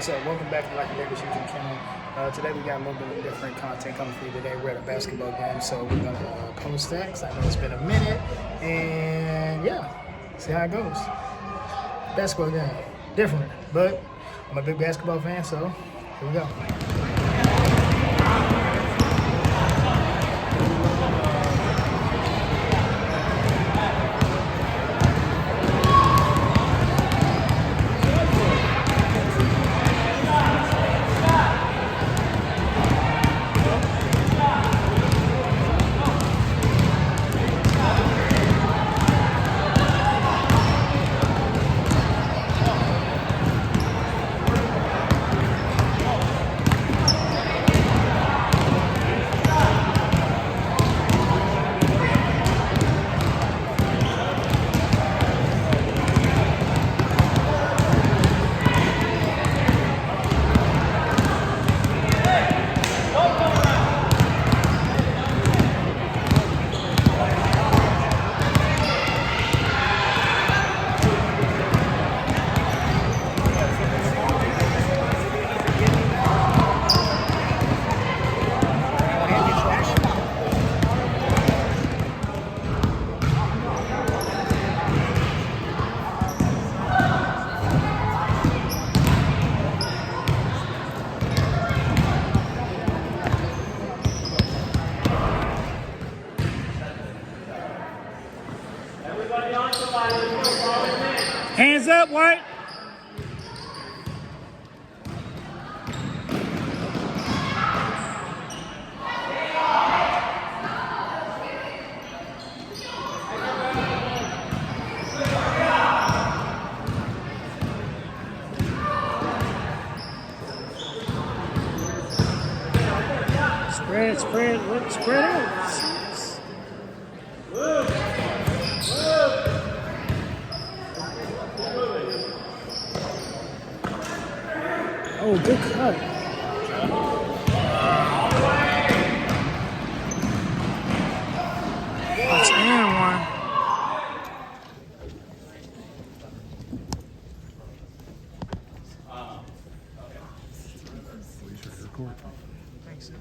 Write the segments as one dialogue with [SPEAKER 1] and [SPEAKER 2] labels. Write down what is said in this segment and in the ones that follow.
[SPEAKER 1] What's up? Welcome back to Like a Lakers YouTube channel. Today we got a little bit of different content coming for you today. We're at a basketball game, so we're going to post that because I know it's been a minute. And yeah, see how it goes. Basketball game. Different, but I'm a big basketball fan, so here we go. Hands up, White. Spread out. Oh, good cut. That's and one. Thanks.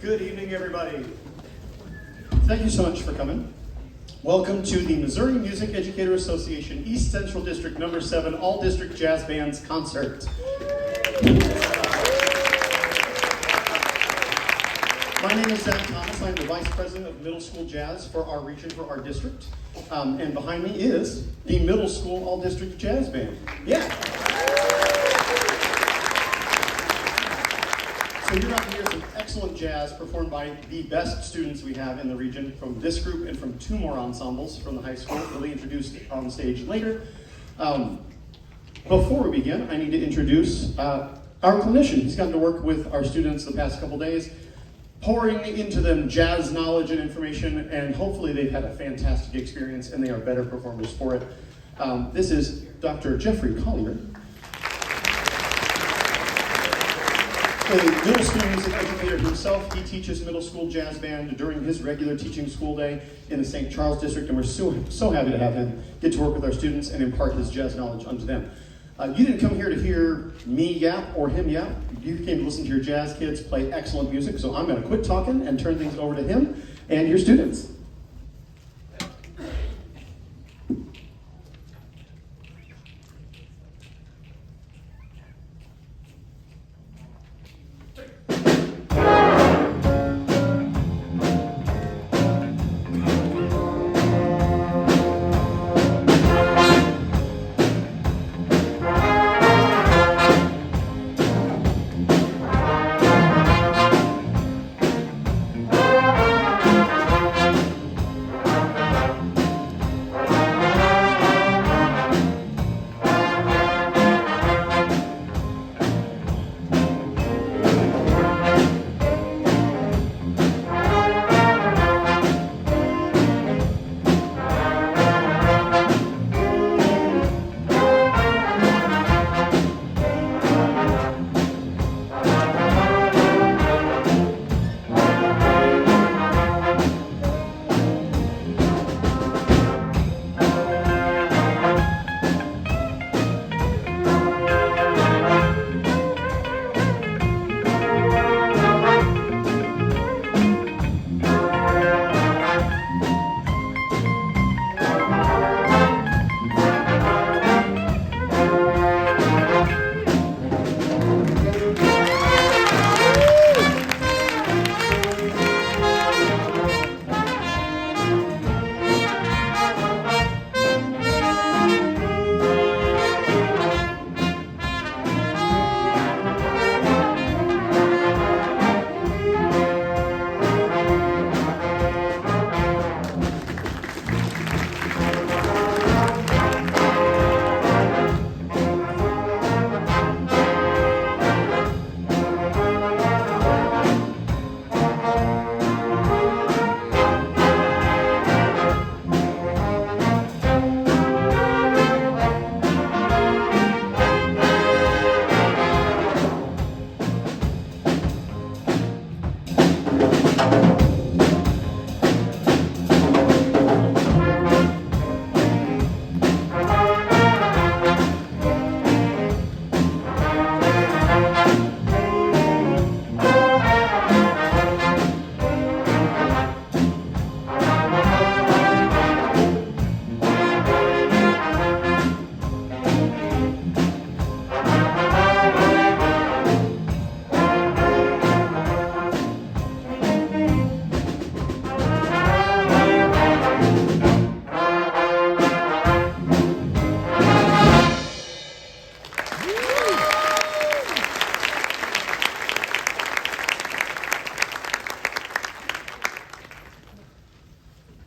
[SPEAKER 2] Good evening, everybody. Thank you so much for coming. Welcome to the Missouri Music Educator Association East Central District Number 7 All District Jazz Bands Concert. My name is Zach Thomas. I'm the Vice President of Middle School Jazz for our region, for our district. And behind me is the Middle School All District Jazz Band. Yeah. So you're about to hear some excellent jazz performed by the best students we have in the region from this group and from two more ensembles from the high school. They'll be introduced on stage later. Before we begin, I need to introduce our clinician. He's gotten to work with our students the past couple days, pouring into them jazz knowledge and information, and hopefully they've had a fantastic experience and they are better performers for it. This is Dr. Jeffrey Collier. A middle school music educator himself, he teaches middle school jazz band during his regular teaching school day in the St. Charles district, and we're so happy to have him get to work with our students and impart his jazz knowledge unto them. You didn't come here to hear me yap or him yap. You came to listen to your jazz kids play excellent music, so I'm going to quit talking and turn things over to him and your students.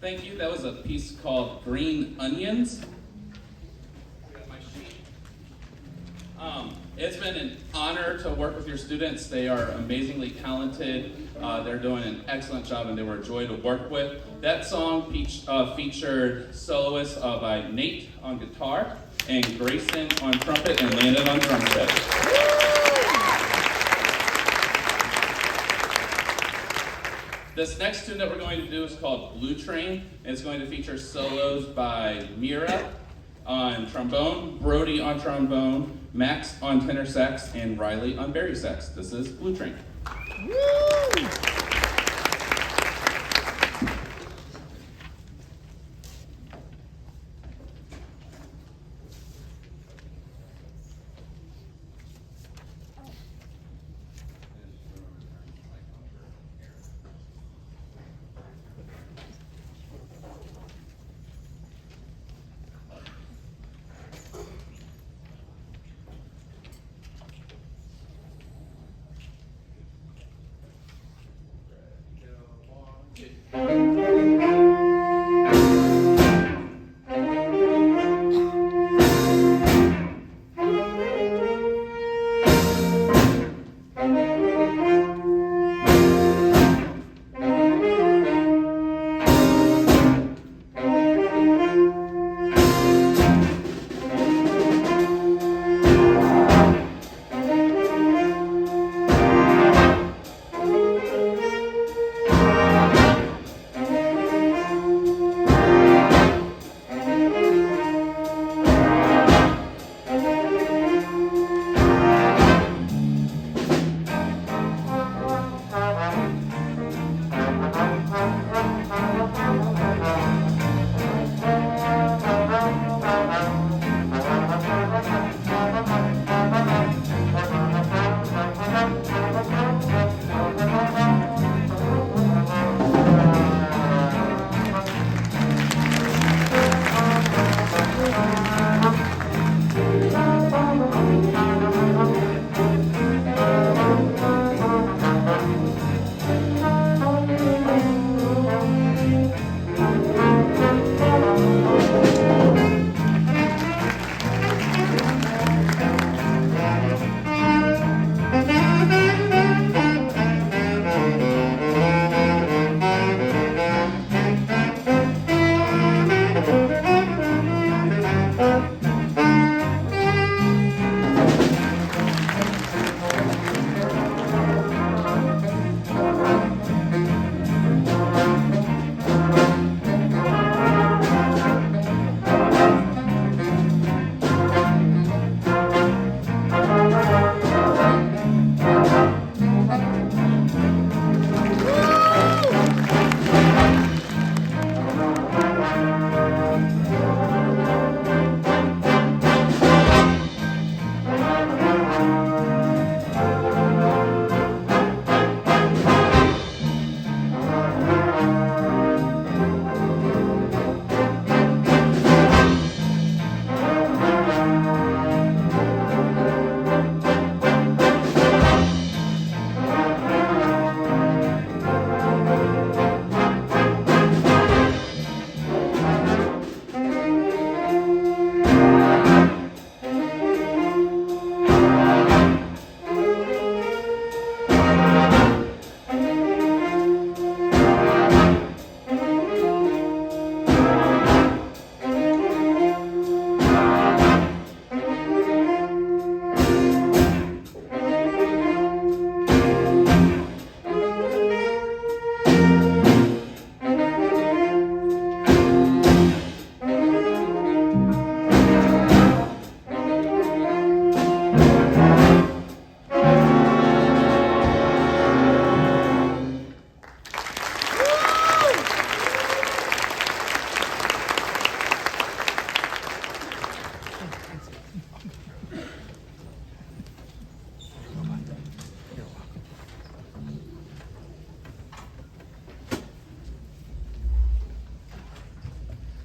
[SPEAKER 3] Thank you. That was a piece called Green Onions. I got my sheet. It's been an honor to work with your students. They are amazingly talented. They're doing an excellent job, and they were a joy to work with. That song featured soloists by Nate on guitar and Grayson on trumpet and Landon on drum set. This next tune that we're going to do is called Blue Train, and it's going to feature solos by Mira on trombone, Brody on trombone, Max on tenor sax, and Riley on bari sax. This is Blue Train.
[SPEAKER 1] Woo!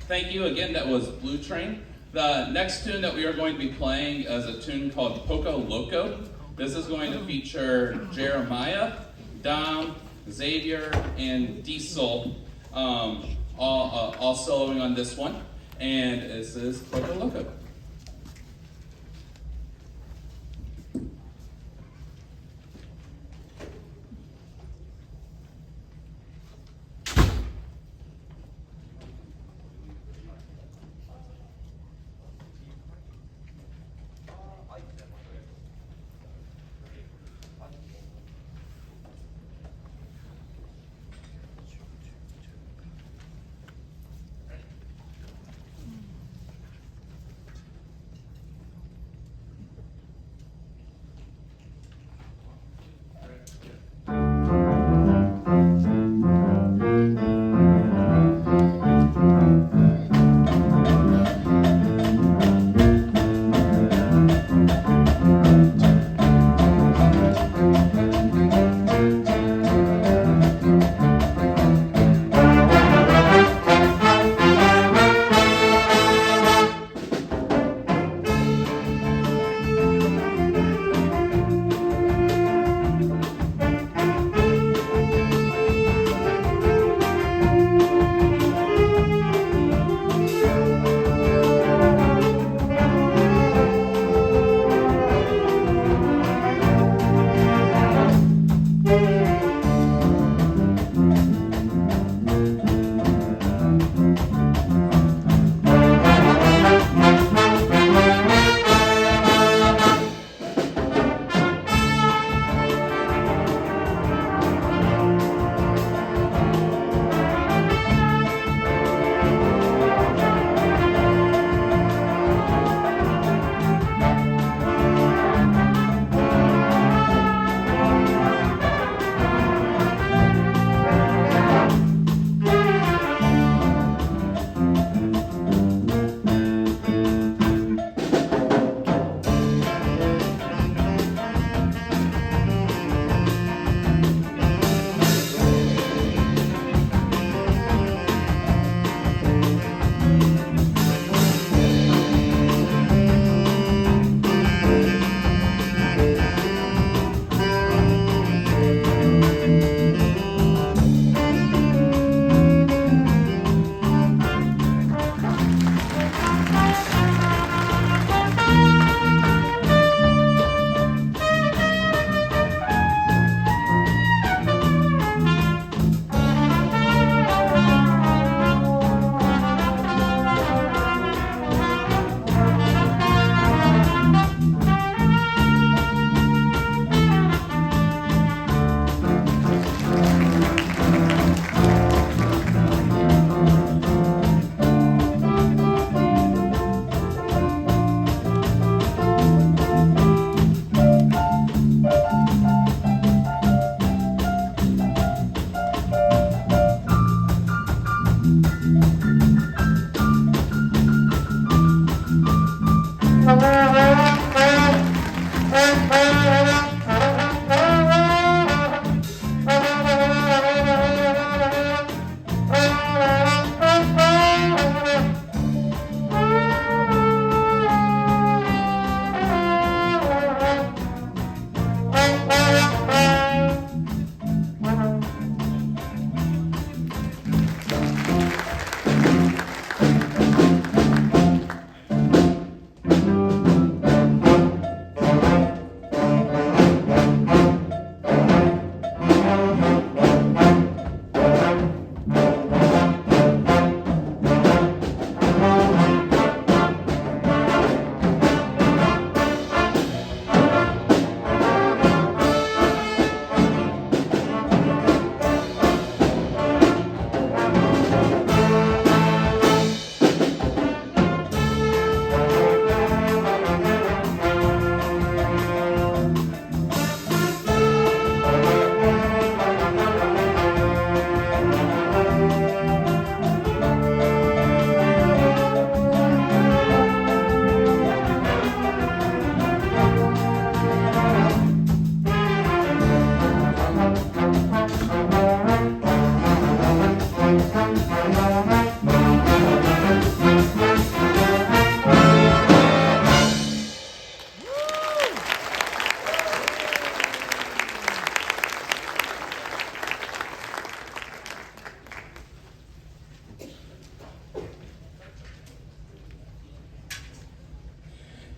[SPEAKER 3] Thank you again. That was Blue Train. The next tune that we are going to be playing is a tune called Poco Loco. This is going to feature Jeremiah, Dom, Xavier, and Diesel all soloing on this one. And this is Coco Loco.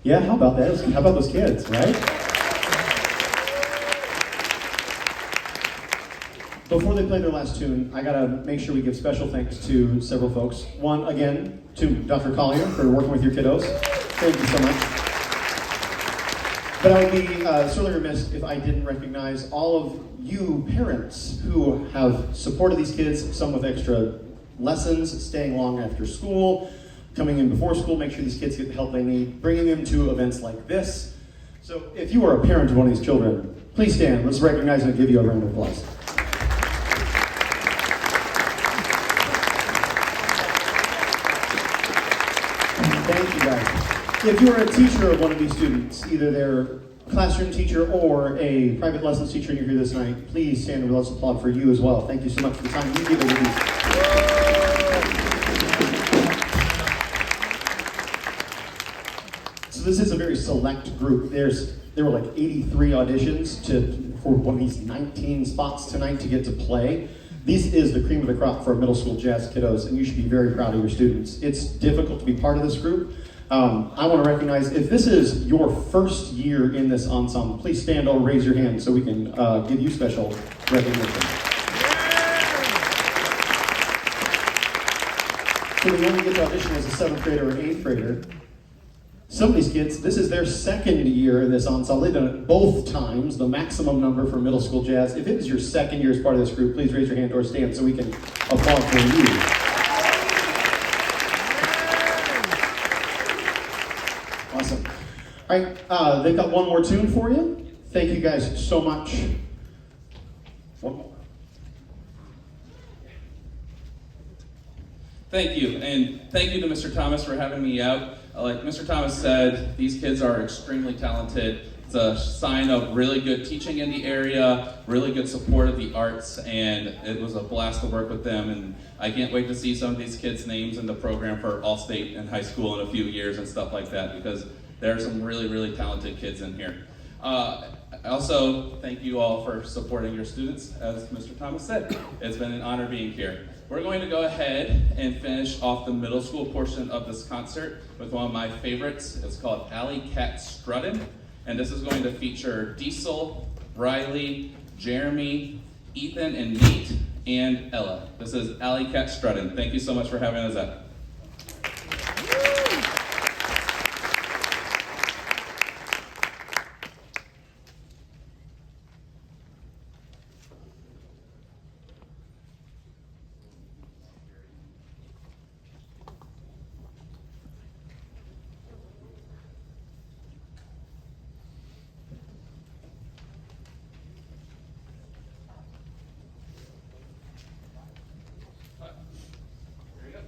[SPEAKER 2] Yeah, how about that? How about those kids, right? Before they play their last tune, I gotta make sure we give special thanks to several folks. One, again, to Dr. Collier for working with your kiddos. Thank you so much. But I would be sorely remiss if I didn't recognize all of you parents who have supported these kids, some with extra lessons, staying long after school, coming in before school, make sure these kids get the help they need, bringing them to events like this. So if you are a parent of one of these children, please stand. Let's recognize and give you a round of applause. Thank you guys. If you're a teacher of one of these students, either their classroom teacher or a private lessons teacher and you're here this night, please stand and let's applaud for you as well. Thank you so much for the time you give it with these. So this is a very select group. There were like 83 auditions for one of these 19 spots tonight to get to play. This is the cream of the crop for middle school jazz kiddos, and you should be very proud of your students. It's difficult to be part of this group. I want to recognize, if this is your first year in this ensemble, please stand or raise your hand so we can give you special recognition. So we only get to audition as a 7th grader or an 8th grader. Some of these kids, this is their second year in this ensemble. They've done it both times, the maximum number for middle school jazz. If it is your second year as part of this group, please raise your hand or stand so we can applaud for you. Awesome. All right, they've got one more tune for you. Thank you guys so much. One more.
[SPEAKER 3] Thank you, and thank you to Mr. Thomas for having me out. Like Mr. Thomas said, these kids are extremely talented. It's a sign of really good teaching in the area, really good support of the arts, and it was a blast to work with them. And I can't wait to see some of these kids' names in the program for All-State and high school in a few years and stuff like that, because there are some really, really talented kids in here. Also, thank you all for supporting your students, as Mr. Thomas said. It's been an honor being here. We're going to go ahead and finish off the middle school portion of this concert with one of my favorites. It's called Alley Cat Struttin', and this is going to feature Diesel, Riley, Jeremy, Ethan, and Nate, and Ella. This is Alley Cat Struttin'. Thank you so much for having us out. Here we go.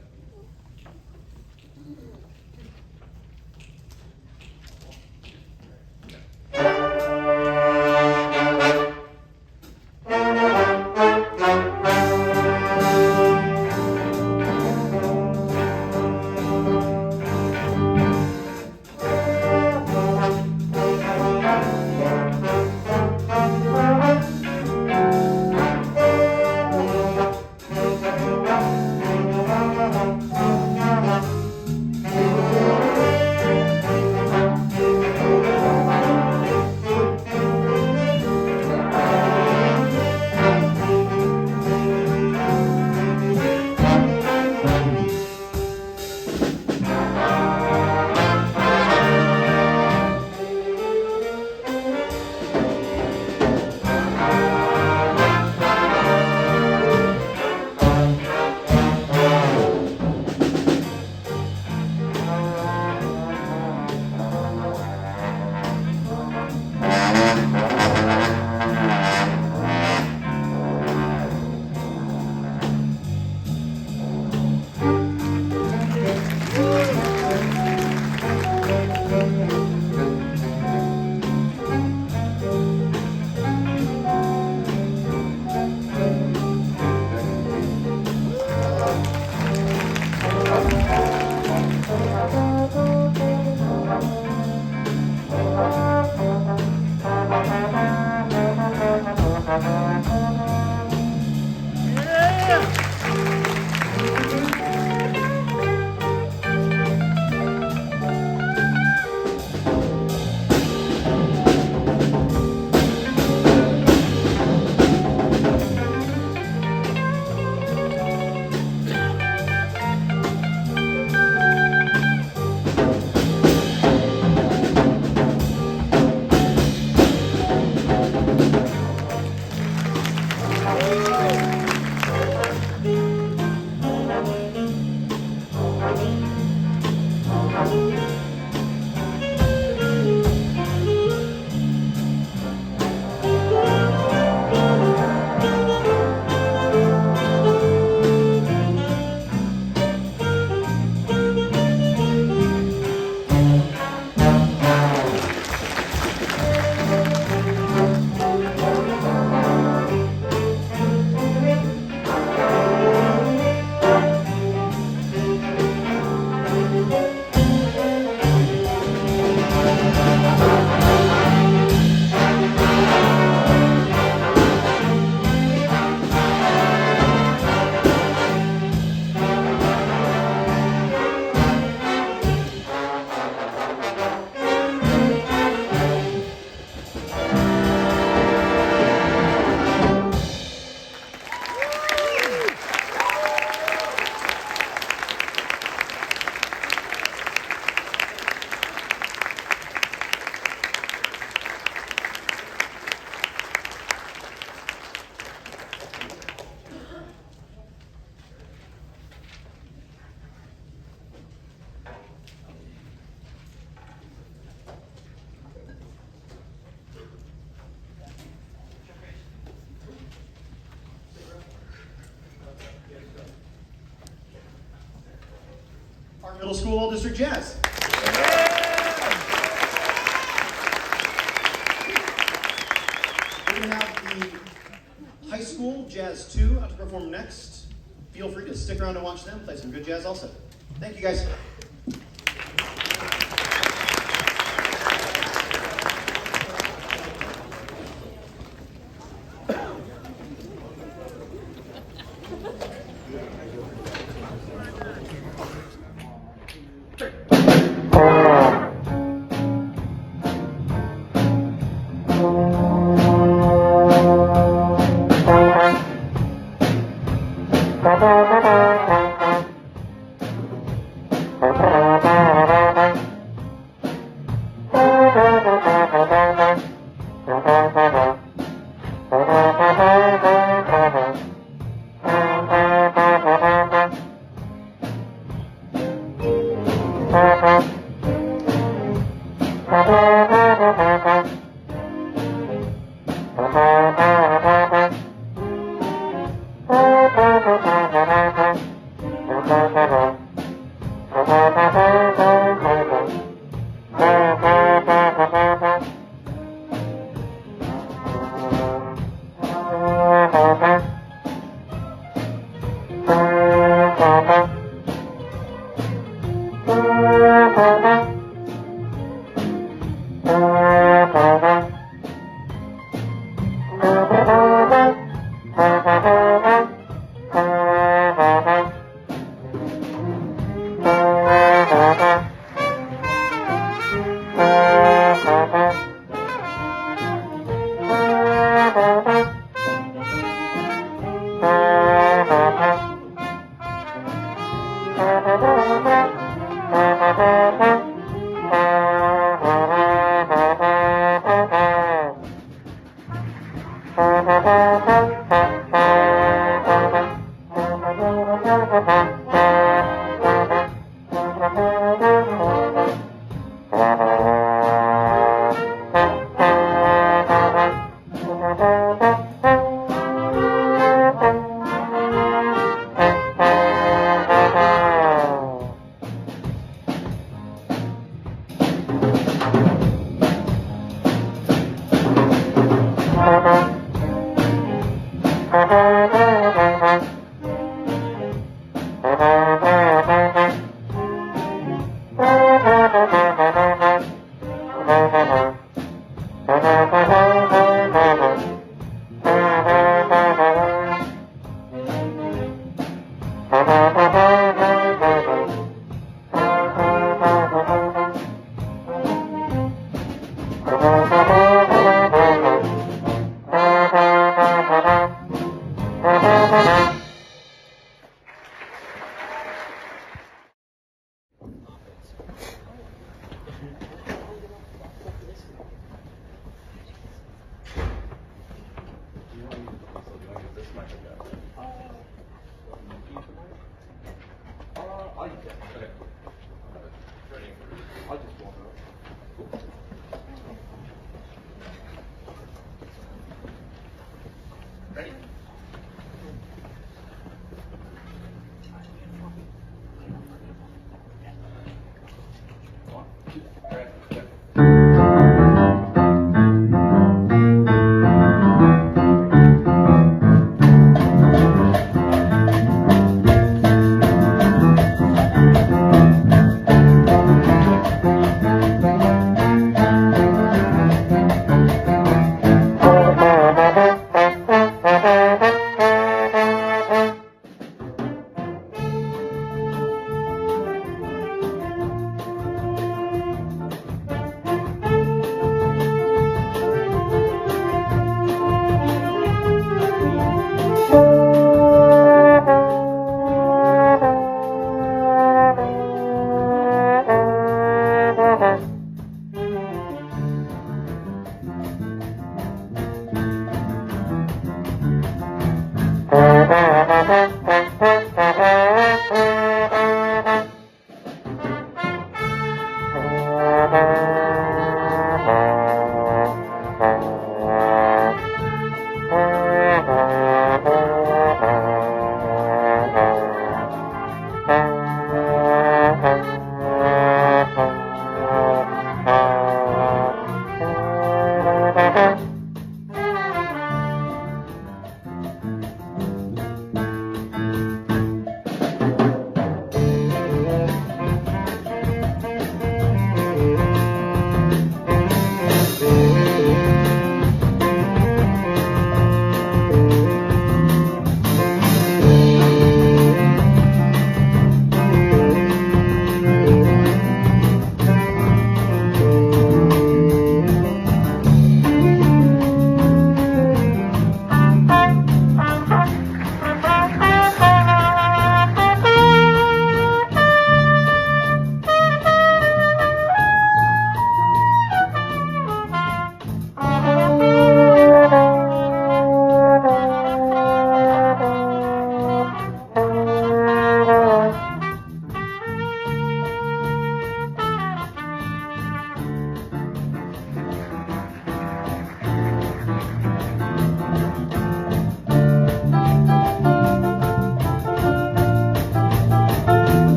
[SPEAKER 2] Our middle school all district jazz. We're going to have the high school jazz 2 out to perform next. Feel free to stick around and watch them play some good jazz also. Thank you guys.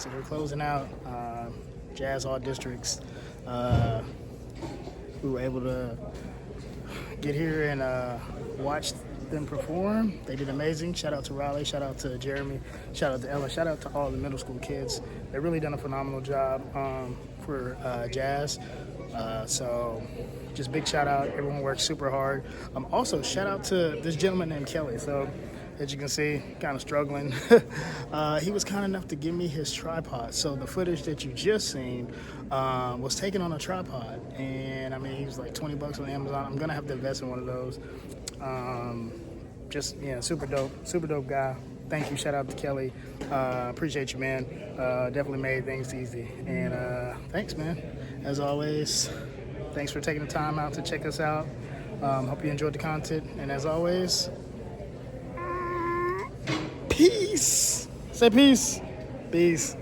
[SPEAKER 1] So we're closing out Jazz All Districts. We were able to get here and watch them perform. They did amazing. Shout out to Raleigh, shout out to Jeremy, shout out to Ella, shout out to all the middle school kids. They've really done a phenomenal job for Jazz. So just big shout out. Everyone worked super hard. Also, shout out to this gentleman named Kelly. So as you can see, kind of struggling. He was kind enough to give me his tripod. So the footage that you just seen was taken on a tripod. And I mean, he was like $20 on Amazon. I'm gonna have to invest in one of those. Just, yeah, super dope guy. Thank you, shout out to Kelly. Appreciate you, man. Definitely made things easy. And thanks, man. As always, thanks for taking the time out to check us out. Hope you enjoyed the content. And as always, peace. Say peace. Peace.